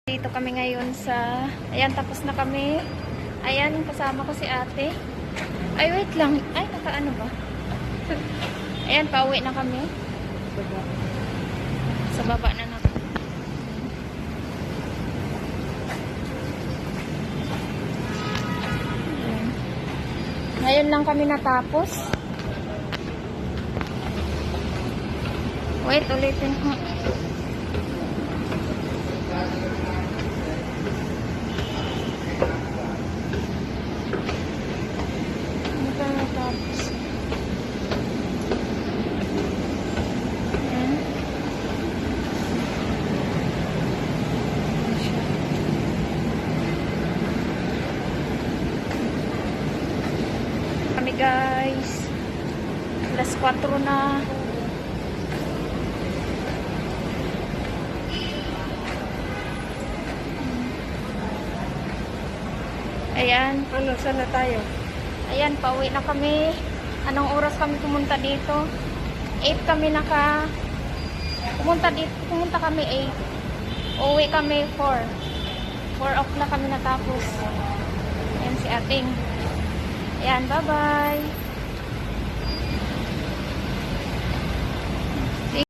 Dito kami ngayon sa, ayan, tapos na kami. Ayan, kasama ko si ate. Ay, wait lang. Ay, nakaano ba? Ayan, pauwi na kami. Sa baba na na. Ayan. Ngayon lang kami natapos. Wait, ulitin ko. Kami guys, alas 4 na. Ayan, saan na tayo? Ayan, pauwi na kami. Anong oras kami pumunta dito? 8 kami pumunta kami 8. Uwi kami 4. 4 o'clock kami natapos. Ayan si ating. Ayan, bye-bye.